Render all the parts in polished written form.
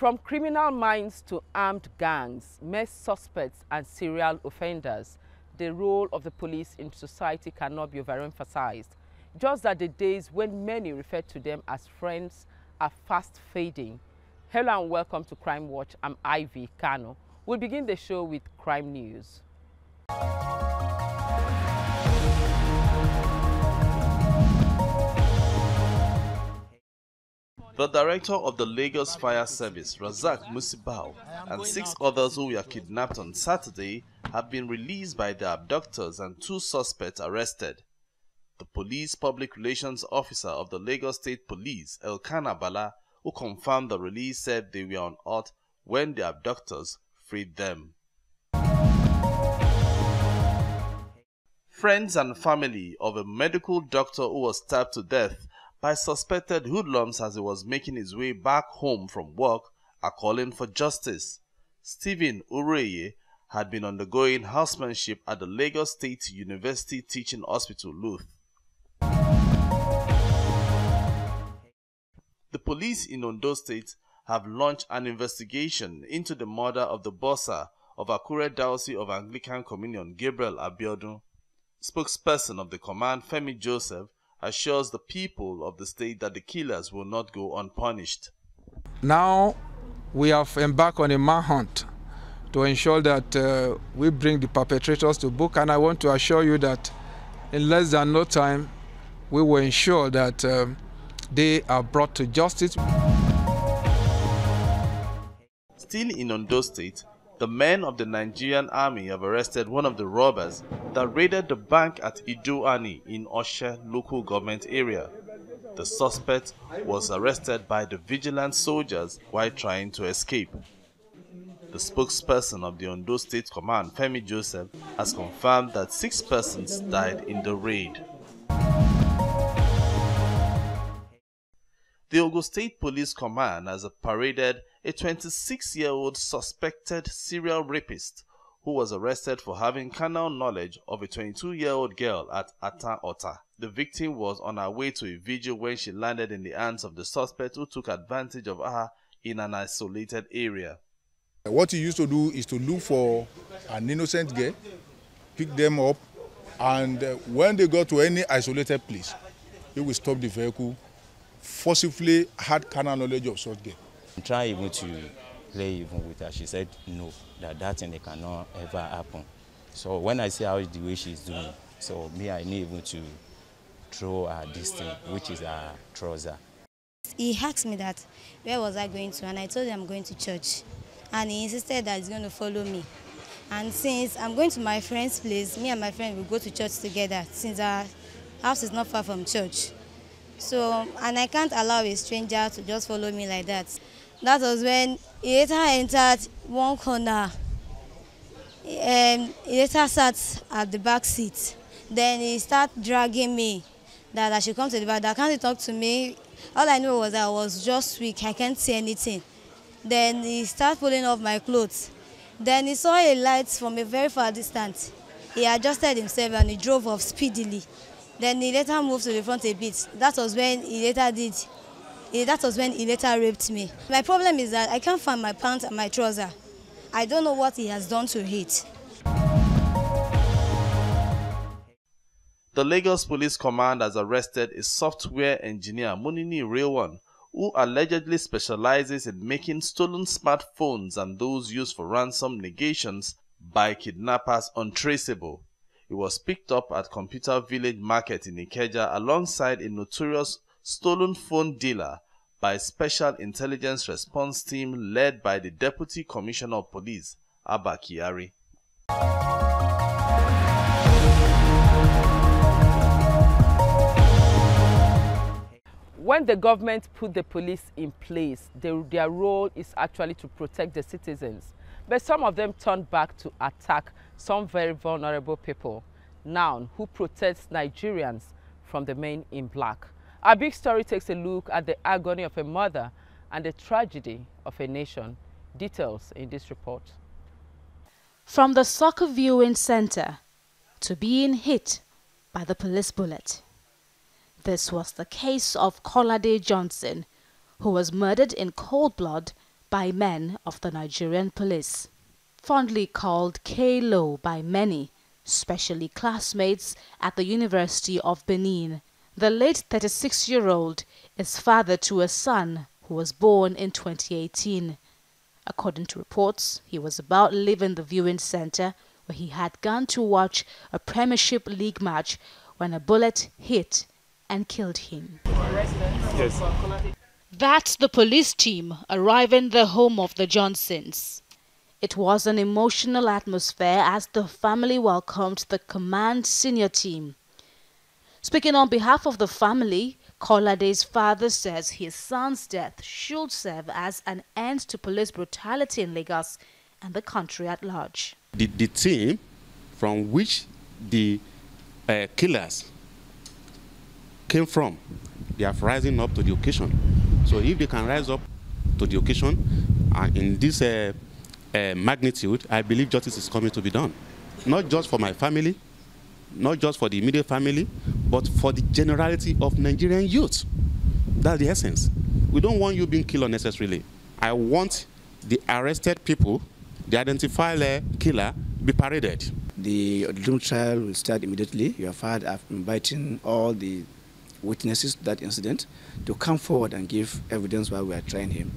From criminal minds to armed gangs, mere suspects and serial offenders, the role of the police in society cannot be overemphasized. Just that the days when many refer to them as friends are fast fading. Hello and welcome to Crime Watch. I'm Ivy Kano. We'll begin the show with crime news. The director of the Lagos Fire Service, Razak Musibau, and 6 others who were kidnapped on Saturday have been released by their abductors and 2 suspects arrested. The police public relations officer of the Lagos State Police, Elkanah Bala, who confirmed the release, said they were on earth when the abductors freed them. Friends and family of a medical doctor who was stabbed to death by suspected hoodlums as he was making his way back home from work are calling for justice. Stephen Ureye had been undergoing housemanship at the Lagos State University Teaching Hospital, Luth. The police in Ondo State have launched an investigation into the murder of the bossa of Akure Diocese of Anglican Communion, Gabriel Abiodun. Spokesperson of the command, Femi Joseph, assures the people of the state that the killers will not go unpunished. Now we have embarked on a manhunt to ensure that we bring the perpetrators to book, and I want to assure you that in less than no time we will ensure that they are brought to justice. Still in Ondo State, the men of the Nigerian army have arrested one of the robbers that raided the bank at Idoani in Oshe local government area. The suspect was arrested by the vigilant soldiers while trying to escape. The spokesperson of the Ondo State Command, Femi Joseph, has confirmed that 6 persons died in the raid. The Ogun State Police Command has paraded a 26-year-old suspected serial rapist who was arrested for having carnal knowledge of a 22-year-old girl at Ata Ota. The victim was on her way to a vigil when she landed in the hands of the suspect, who took advantage of her in an isolated area. What he used to do is to look for an innocent girl, pick them up, and when they got to any isolated place, he will stop the vehicle, forcibly had carnal knowledge of such girl. Try even to play even with her. She said no, that thing cannot ever happen. So when I see how the way she's doing, so me, I need even to throw her this thing, which is her trouser. He asked me that where was I going to, and I told him I'm going to church, and he insisted that he's going to follow me. And since I'm going to my friend's place, me and my friend will go to church together, since our house is not far from church. So, and I can't allow a stranger to just follow me like that. That was when he later entered one corner. He later sat at the back seat. Then he started dragging me that I should come to the back. That can't talk to me. All I knew was that I was just weak. I can't see anything. Then he started pulling off my clothes. Then he saw a light from a very far distance. He adjusted himself and he drove off speedily. Then he later moved to the front a bit. That was when he later raped me. My problem is that I can't find my pants and my trouser. I don't know what he has done to it. The Lagos Police Command has arrested a software engineer, Munini Rewan, who allegedly specializes in making stolen smartphones and those used for ransom negations by kidnappers untraceable. He was picked up at Computer Village Market in Ikeja alongside a notorious stolen phone dealer by a Special Intelligence Response Team led by the Deputy Commissioner of Police, Abba Kyari. When the government put the police in place, their role is actually to protect the citizens. But some of them turned back to attack some very vulnerable people. Now, who protects Nigerians from the men in black? Our big story takes a look at the agony of a mother and the tragedy of a nation. Details in this report. From the soccer viewing center to being hit by the police bullet. This was the case of Kolade Johnson, who was murdered in cold blood by men of the Nigerian police. Fondly called K-Lo by many, especially classmates at the University of Benin, the late 36-year-old is father to a son who was born in 2018. According to reports, he was about leaving the viewing center where he had gone to watch a Premiership League match when a bullet hit and killed him. Yes. That's the police team arriving the home of the Johnsons. It was an emotional atmosphere as the family welcomed the command senior team. Speaking on behalf of the family, Kolade's father says his son's death should serve as an end to police brutality in Lagos and the country at large. The team from which the killers came from, they are rising up to the occasion. So if they can rise up to the occasion in this magnitude, I believe justice is coming to be done. Not just for my family, not just for the immediate family, but for the generality of Nigerian youth. That's the essence. We don't want you being killed unnecessarily. I want the arrested people, the identified killer, be paraded. The Odilum trial will start immediately. You have heard I've inviting all the witnesses to that incident to come forward and give evidence while we are trying him.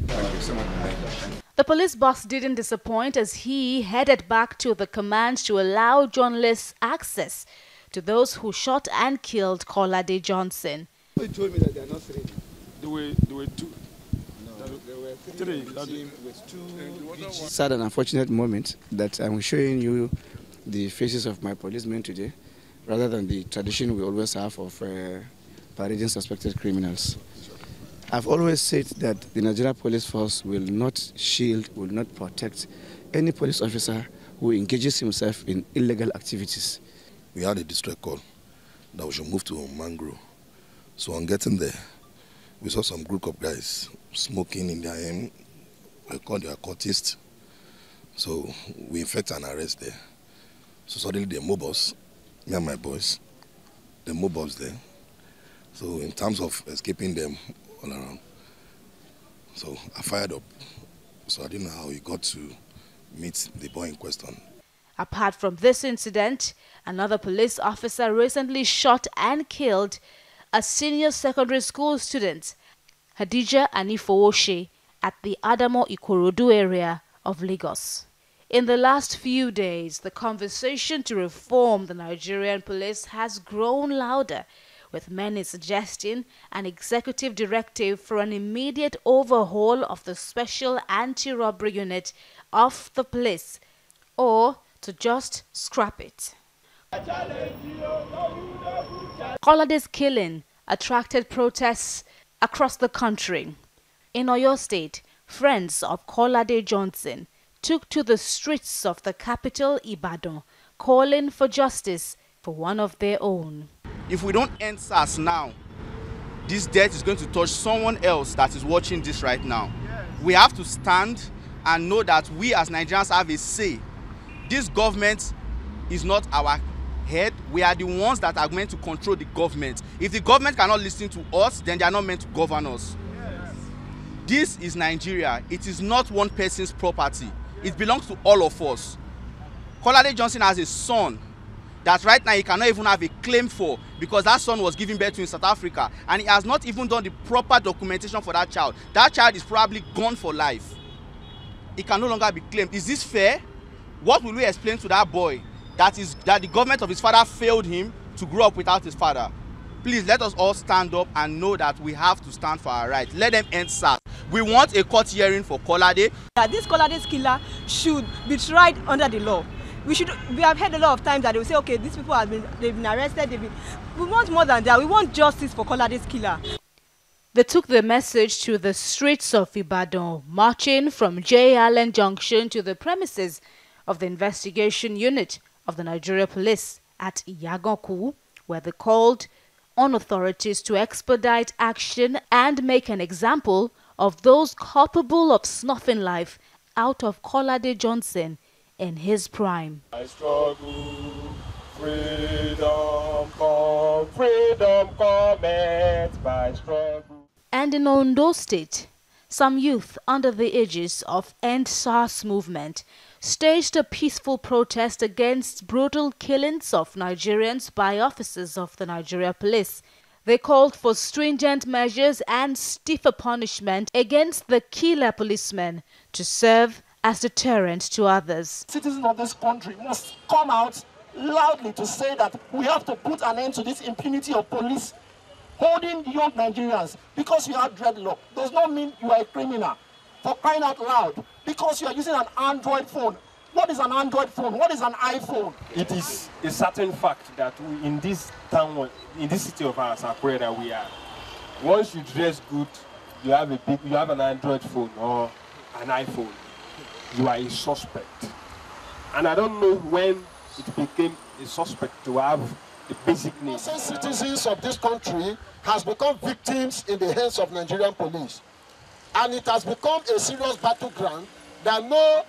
The police boss didn't disappoint as he headed back to the command to allow journalists access to those who shot and killed Kolade Johnson. They told me that they are not three. There were two. No, there were three. Sad and unfortunate moment that I'm showing you the faces of my policemen today, rather than the tradition we always have of parading suspected criminals. I've always said that the Nigeria Police Force will not shield, will not protect any police officer who engages himself in illegal activities. We had a distress call that we should move to Mangrove. So on getting there, we saw some group of guys smoking in their aim. We called their cultists. So we effect an arrest there. So suddenly they mob us, me and my boys, they mob us there. So in terms of escaping them all around, so I fired up. So I didn't know how he got to meet the boy in question. Apart from this incident, another police officer recently shot and killed a senior secondary school student, Hadija Anifowoshe, at the Adamo Ikorodu area of Lagos. In the last few days, the conversation to reform the Nigerian police has grown louder, with many suggesting an executive directive for an immediate overhaul of the special anti-robbery unit of the police, or to just scrap it. Kolade's killing attracted protests across the country. In Oyo State, friends of Kolade Johnson took to the streets of the capital, Ibadan, calling for justice for one of their own. If we don't end SARS now, this death is going to touch someone else that is watching this right now. Yes. We have to stand and know that we as Nigerians have a say. This government is not our head. We are the ones that are meant to control the government. If the government cannot listen to us, then they are not meant to govern us. Yes. This is Nigeria. It is not one person's property. It belongs to all of us. Kolade Johnson has a son that right now he cannot even have a claim for, because that son was given birth to in South Africa and he has not even done the proper documentation for that child. That child is probably gone for life. He can no longer be claimed. Is this fair? What will we explain to that boy that the government of his father failed him to grow up without his father? Please let us all stand up and know that we have to stand for our rights. Let them end SARS. We want a court hearing for Kolade. This Kolade's killer should be tried under the law. We have heard a lot of times that they will say, okay, these people they've been arrested, we want more than that. We want justice for Kolade's killer. They took the message to the streets of Ibadan, marching from J. Allen Junction to the premises of the investigation unit of the Nigeria Police at Iyaganku, where they called on authorities to expedite action and make an example of those culpable of snuffing life out of Kolade Johnson in his prime. I struggle, freedom cometh by struggle. And in Ondo State, some youth under the aegis of End SARS movement staged a peaceful protest against brutal killings of Nigerians by officers of the Nigeria Police. They called for stringent measures and stiffer punishment against the killer policemen to serve as deterrent to others. Citizens of this country must come out loudly to say that we have to put an end to this impunity of police holding young Nigerians. Because you have dreadlock does not mean you are a criminal. For crying out loud, because you are using an Android phone. What is an Android phone? What is an iPhone? It is a certain fact that we, in this town, in this city of ours, Akure, that we are, once you dress good, you have an Android phone or an iPhone, you are a suspect. And I don't know when it became a suspect to have the basic needs. Innocent citizens of this country has become victims in the hands of Nigerian police. And it has become a serious battleground that no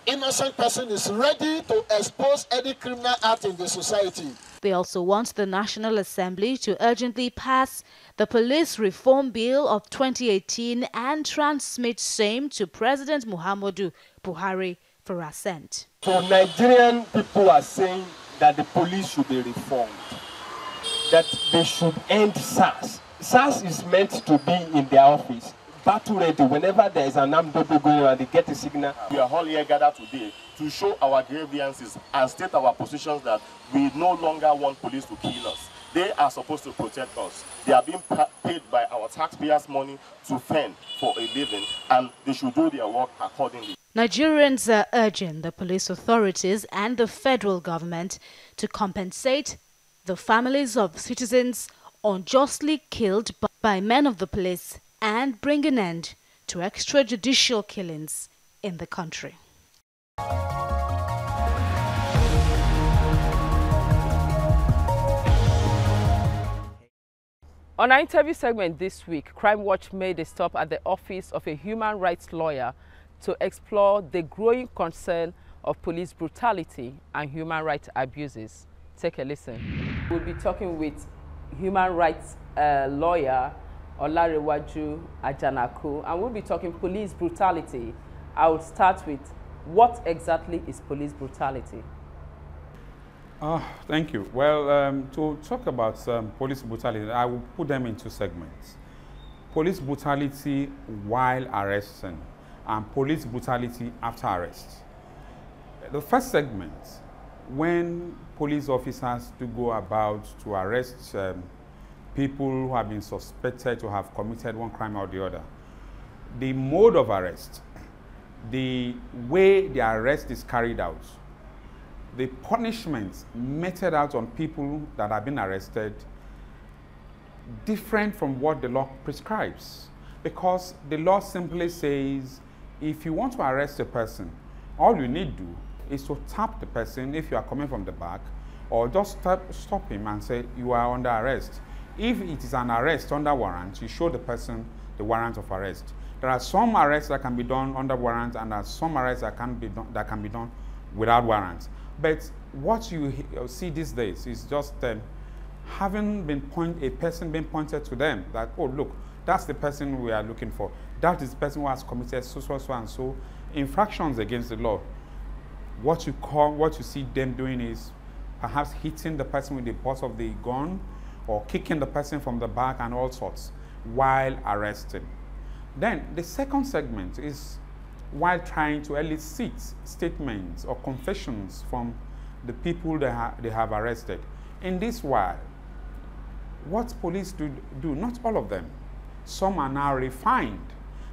innocent person is ready to expose any criminal act in the society. They also want the National Assembly to urgently pass the Police Reform Bill of 2018 and transmit same to President Muhammadu Buhari for assent. So Nigerian people are saying that the police should be reformed, that they should end SARS. SARS is meant to be in their office, battle ready whenever there is an armed robbery going on, they get a signal. We are all here gathered today to show our grievances and state our positions that we no longer want police to kill us. They are supposed to protect us. They are being paid by our taxpayers' money to fend for a living, and they should do their work accordingly. Nigerians are urging the police authorities and the federal government to compensate the families of citizens unjustly killed by men of the police and bring an end to extrajudicial killings in the country. On our interview segment this week, Crime Watch made a stop at the office of a human rights lawyer to explore the growing concern of police brutality and human rights abuses. Take a listen. We'll be talking with human rights lawyer Olarewaju Ajanaku, and we'll be talking police brutality. I will start with, what exactly is police brutality? Thank you. Well, to talk about police brutality, I will put them in two segments. Police brutality while arresting and police brutality after arrest. The first segment, when police officers do go about to arrest people who have been suspected to have committed one crime or the other, the mode of arrest, the way the arrest is carried out, the punishments meted out on people that have been arrested, different from what the law prescribes. Because the law simply says, if you want to arrest a person, all you need to do is to tap the person if you are coming from the back, or just stop him and say, you are under arrest. If it is an arrest under warrant, you show the person the warrant of arrest. There are some arrests that can be done under warrant, and there are some arrests that can be done without warrant. But what you see these days is just having a person being pointed to them that, oh, look, that's the person we are looking for. That is the person who has committed so and so infractions against the law. What you see them doing is perhaps hitting the person with the butt of the gun, or kicking the person from the back and all sorts while arresting. Then the second segment is while trying to elicit statements or confessions from the people they have arrested. In this while, what police do, not all of them, some are now refined,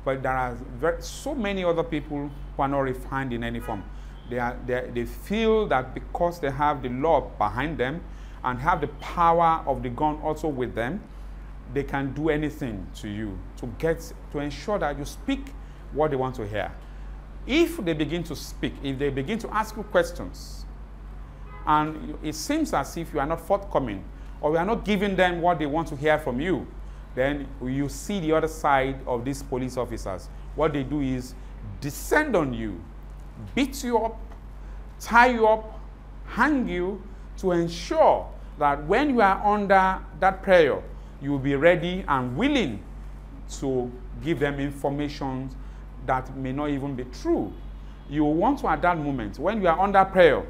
but there are so many other people who are not refined in any form. They feel that because they have the law behind them and have the power of the gun also with them, they can do anything to you to ensure that you speak what they want to hear. If they begin to speak, if they begin to ask you questions, and it seems as if you are not forthcoming, or you are not giving them what they want to hear from you, then you see the other side of these police officers. What they do is descend on you, beat you up, tie you up, hang you, to ensure that when you are under that prayer, you will be ready and willing to give them information that may not even be true. You want to, at that moment, when you are under prayer,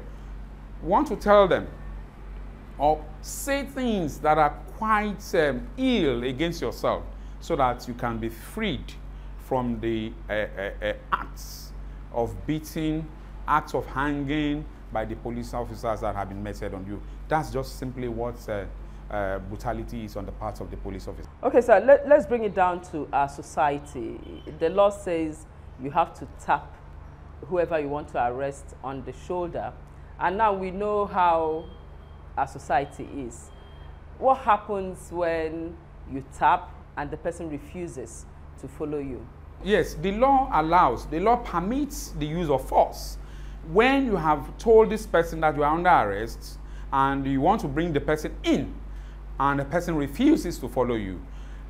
want to tell them or say things that are quite ill against yourself so that you can be freed from the acts of beating, acts of hanging by the police officers that have been meted on you. That's just simply what brutality is on the part of the police officer. Okay, so let's bring it down to our society. The law says you have to tap whoever you want to arrest on the shoulder. And now we know how our society is. What happens when you tap and the person refuses to follow you? Yes, the law permits the use of force. When you have told this person that you are under arrest and you want to bring the person in and the person refuses to follow you,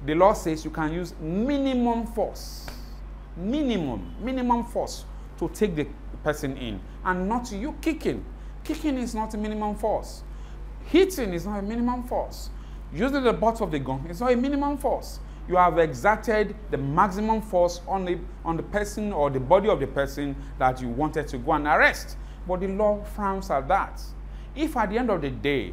the law says you can use minimum force. Minimum force to take the person in, and not you kicking. Kicking is not a minimum force. Hitting is not a minimum force. Using the butt of the gun is not a minimum force. You have exerted the maximum force on the person or the body of the person that you wanted to go and arrest. But the law frowns at that. If at the end of the day,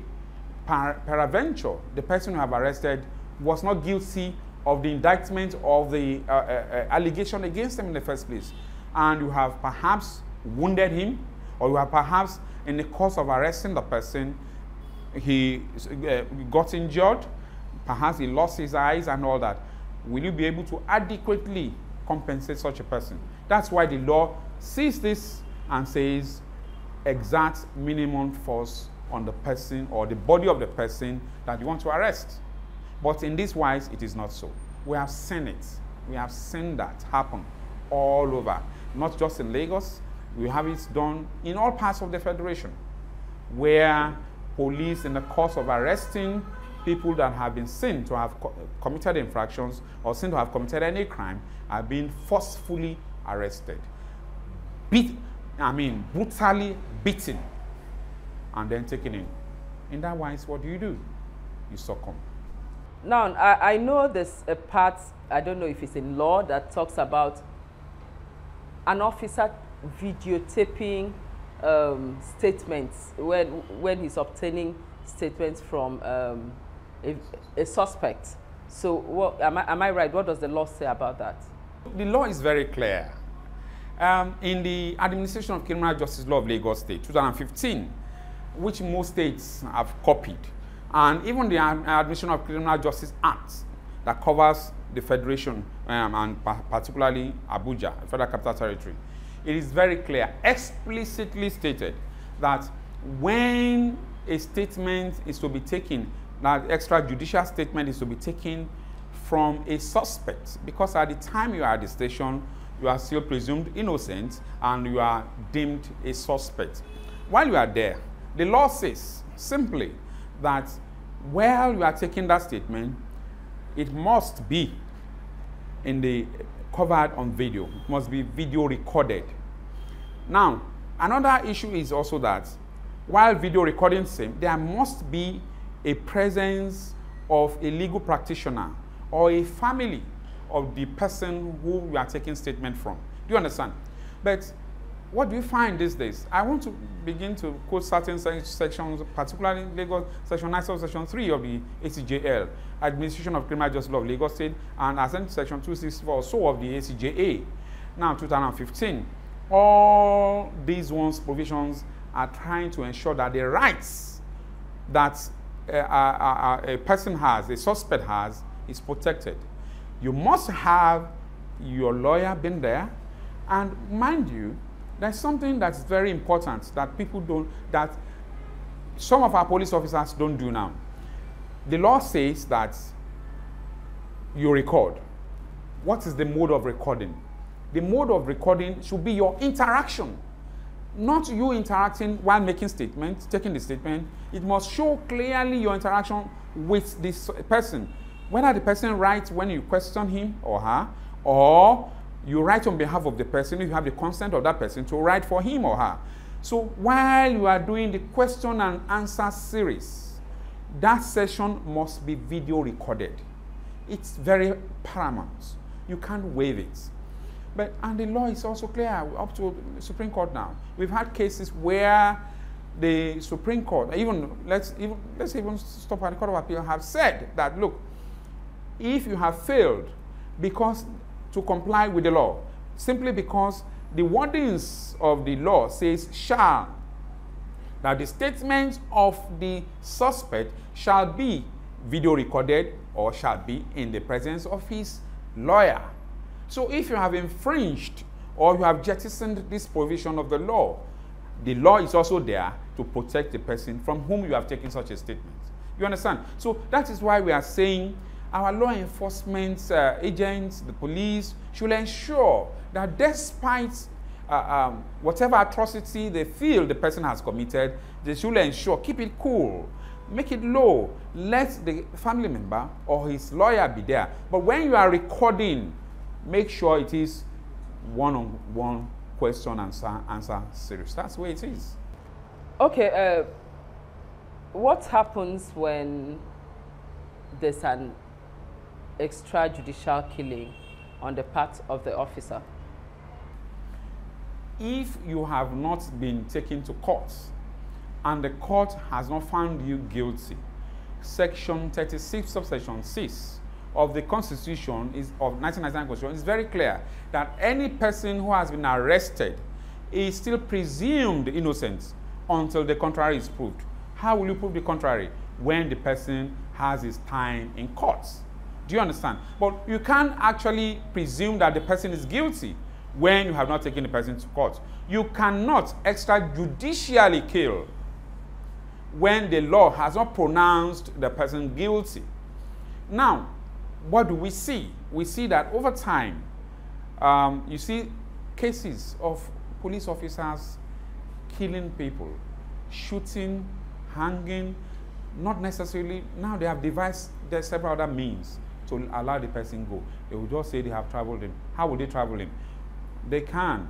peradventure, the person you have arrested was not guilty of the indictment of the allegation against him in the first place, and you have perhaps wounded him, or you have perhaps, in the course of arresting the person, he got injured, perhaps he lost his eyes and all that, will you be able to adequately compensate such a person? That's why the law sees this and says exert minimum force on the person or the body of the person that you want to arrest. But in this wise, it is not so. We have seen it. We have seen that happen all over, not just in Lagos. We have it done in all parts of the Federation, where police, in the course of arresting people that have been seen to have committed infractions or seen to have committed any crime, are being forcefully arrested. Brutally beaten and then taken in. In that wise, what do? You succumb. Now, I know there's a part, I don't know if it's in law, that talks about an officer videotaping statements when he's obtaining statements from a suspect. So am I right? What does the law say about that? The law is very clear. In the Administration of Criminal Justice Law of Lagos State, 2015, which most states have copied, and even the Administration of Criminal Justice Act that covers the Federation and particularly Abuja, Federal Capital Territory, it is very clear, explicitly stated, that when a statement is to be taken, that extrajudicial statement is to be taken from a suspect, because at the time you are at the station, you are still presumed innocent and you are deemed a suspect. While you are there, the law says simply that while you are taking that statement, it must be covered on video. It must be video recorded. Now, another issue is also that while video recording same, there must be a presence of a legal practitioner or a family of the person who you are taking statement from. Do you understand? But what do you find these days? I want to begin to quote certain sections, particularly Lagos, Section 9, Section 3 of the ACJL, Administration of Criminal Justice Law of Lagos State, and Section 264 or so of the ACJA. Now, 2015, all these provisions are trying to ensure that the rights that a person has, a suspect has, is protected. You must have your lawyer been there, and mind you, there's something that's very important that people don't, that some of our police officers don't do now. The law says that you record. What is the mode of recording? The mode of recording should be your interaction, not you interacting while making statements, taking the statement. It must show clearly your interaction with this person. Whether the person writes when you question him or her, or you write on behalf of the person, if you have the consent of that person to write for him or her. So while you are doing the question and answer series, that session must be video recorded. It's very paramount. You can't waive it. And the law is also clear up to the Supreme Court now. We've had cases where the Supreme Court, let's even stop at the Court of Appeal, have said that, look, if you have failed to comply with the law, simply because the wordings of the law says shall, that the statements of the suspect shall be video recorded or shall be in the presence of his lawyer. So if you have infringed or you have jettisoned this provision of the law is also there to protect the person from whom you have taken such a statement. You understand? So that is why we are saying our law enforcement agents, the police, should ensure that despite whatever atrocity they feel the person has committed, they should ensure, keep it cool, make it low, let the family member or his lawyer be there. But when you are recording, make sure it is one-on-one question answer series. That's the way it is. Okay, what happens when there's an extrajudicial killing on the part of the officer? If you have not been taken to court and the court has not found you guilty, Section 36, subsection 6 of the Constitution of 1999 Constitution is very clear that any person who has been arrested is still presumed innocent until the contrary is proved. How will you prove the contrary? When the person has his time in court. Do you understand? But you can't actually presume that the person is guilty when you have not taken the person to court. You cannot extrajudicially kill when the law has not pronounced the person guilty. Now, what do we see? We see that over time, you see cases of police officers killing people, shooting, hanging, not necessarily. Now they have devised several other means to allow the person go. They will just say they have traveled him. How will they travel him? They can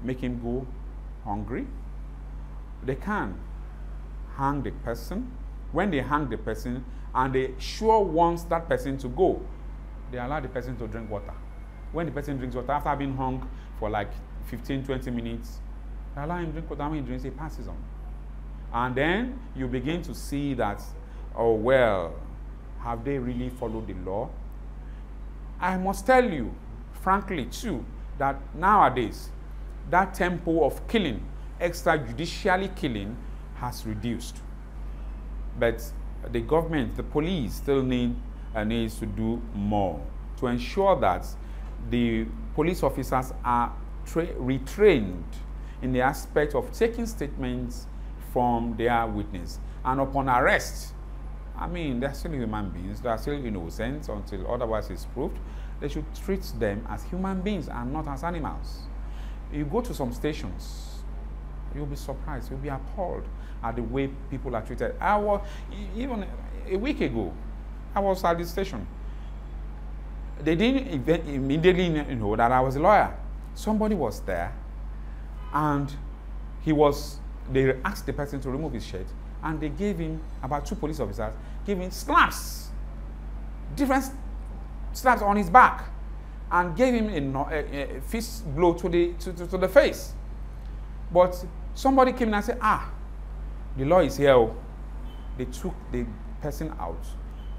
make him go hungry. They can hang the person. When they hang the person and they sure wants that person to go, they allow the person to drink water. When the person drinks water, after being hung for like 15-20 minutes, they allow him to drink water. When he drinks, he passes on. And then you begin to see that, oh well, have they really followed the law? I must tell you, frankly too, that nowadays, that tempo of killing, extrajudicially killing, has reduced. But the government, the police, still needs to do more to ensure that the police officers are retrained in the aspect of taking statements from their witness. And upon arrest, I mean, they're still human beings, they're still innocent until otherwise is proved. They should treat them as human beings and not as animals. You go to some stations, you'll be surprised, you'll be appalled at the way people are treated. Even a week ago, I was at the station. They didn't immediately know that I was a lawyer. Somebody was there, and they asked the person to remove his shirt, and they gave him, about 2 police officers, gave him slaps, different slaps on his back, and gave him a fist blow to the face. But somebody came in and said, the law is here. They took the person out,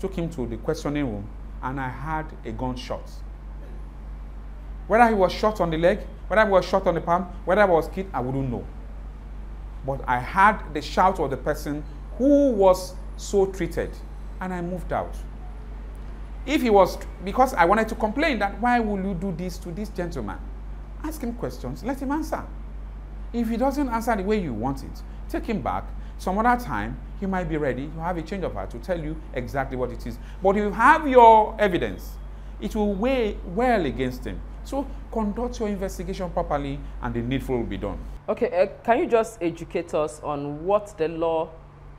took him to the questioning room, and I had a gunshot. Whether he was shot on the leg, whether he was shot on the palm, whether he was killed, I wouldn't know. But I had the shout of the person who was so treated, and I moved out. If he was, because I wanted to complain that, why will you do this to this gentleman? Ask him questions, let him answer. If he doesn't answer the way you want it, take him back. Some other time, he might be ready to have a change of heart to tell you exactly what it is. But if you have your evidence, it will weigh well against him. So conduct your investigation properly, and the needful will be done. Okay, can you just educate us on what the law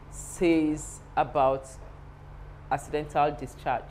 says about accidental discharge?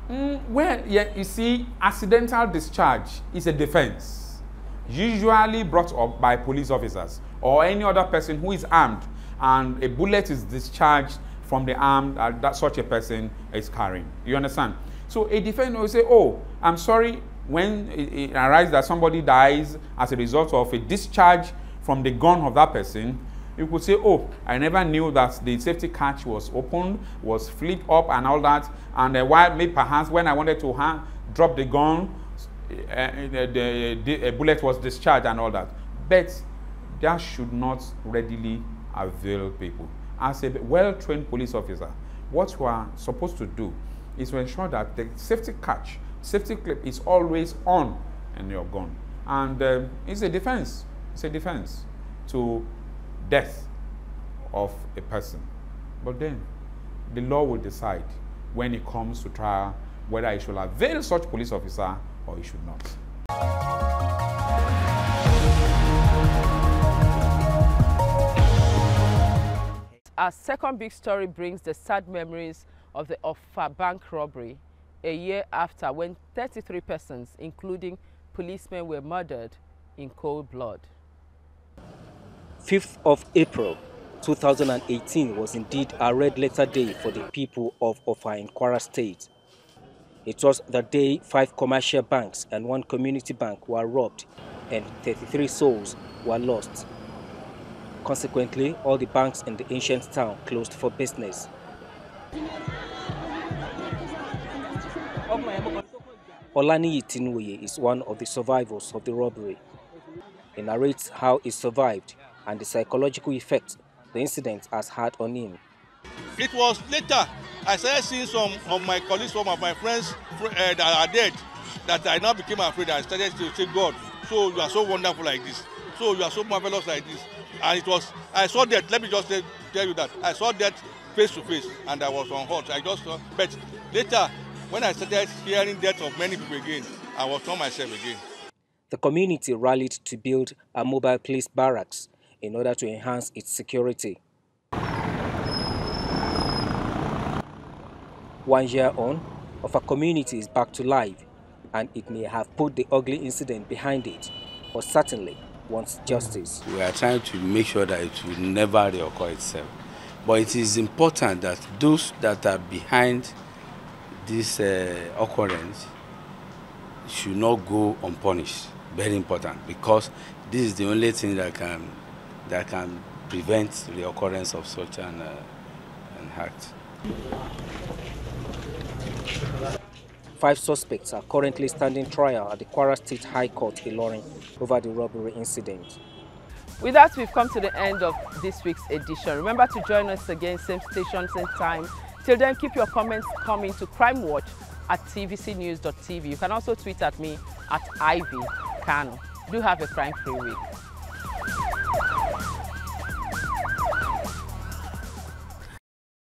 Well, yeah, you see, accidental discharge is a defense, usually brought up by police officers or any other person who is armed, and a bullet is discharged from the arm that such a person is carrying. You understand? So a defendant will say, oh, I'm sorry, when it arises that somebody dies as a result of a discharge from the gun of that person, you could say, oh, I never knew that the safety catch was opened, was flipped up and all that, and while maybe perhaps when I wanted to drop the gun, a bullet was discharged and all that. But that should not readily avail people. As a well-trained police officer, what you are supposed to do is to ensure that the safety catch, safety clip is always on in your gun. And it's a defense. It's a defense to death of a person. But then the law will decide when it comes to trial whether it should avail such police officer or it should not. Our second big story brings the sad memories of the Offa bank robbery a year after, when 33 persons, including policemen, were murdered in cold blood. 5th of April 2018 was indeed a red letter day for the people of Offa in Kwara State. It was the day 5 commercial banks and 1 community bank were robbed and 33 souls were lost. Consequently, all the banks in the ancient town closed for business. Olaniyi Tinuoye is one of the survivors of the robbery. He narrates how he survived and the psychological effect the incident has had on him. It was later I started seeing some of my colleagues, some of my friends that are dead, that I now became afraid. I started to say, God, so you are so wonderful like this. So you are so marvelous like this. And it was, I saw that, let me just tell you that, I saw that face to face and I was unhurt. I just saw, but later, when I started hearing death of many people again, I was not myself again. The community rallied to build a mobile police barracks in order to enhance its security. 1 year on, Offa community is back to life, and it may have put the ugly incident behind it, but certainly wants justice. We are trying to make sure that it will never reoccur itself. But it is important that those that are behind this occurrence should not go unpunished. Very important, because this is the only thing that can prevent the occurrence of such an act. 5 suspects are currently standing trial at the Kwara State High Court, Ilorin, over the robbery incident. With that, we've come to the end of this week's edition. Remember to join us again, same station, same time. Till then, keep your comments coming to crimewatch@tvcnews.tv. You can also tweet at me at Ivy Kano. Do have a crime-free week.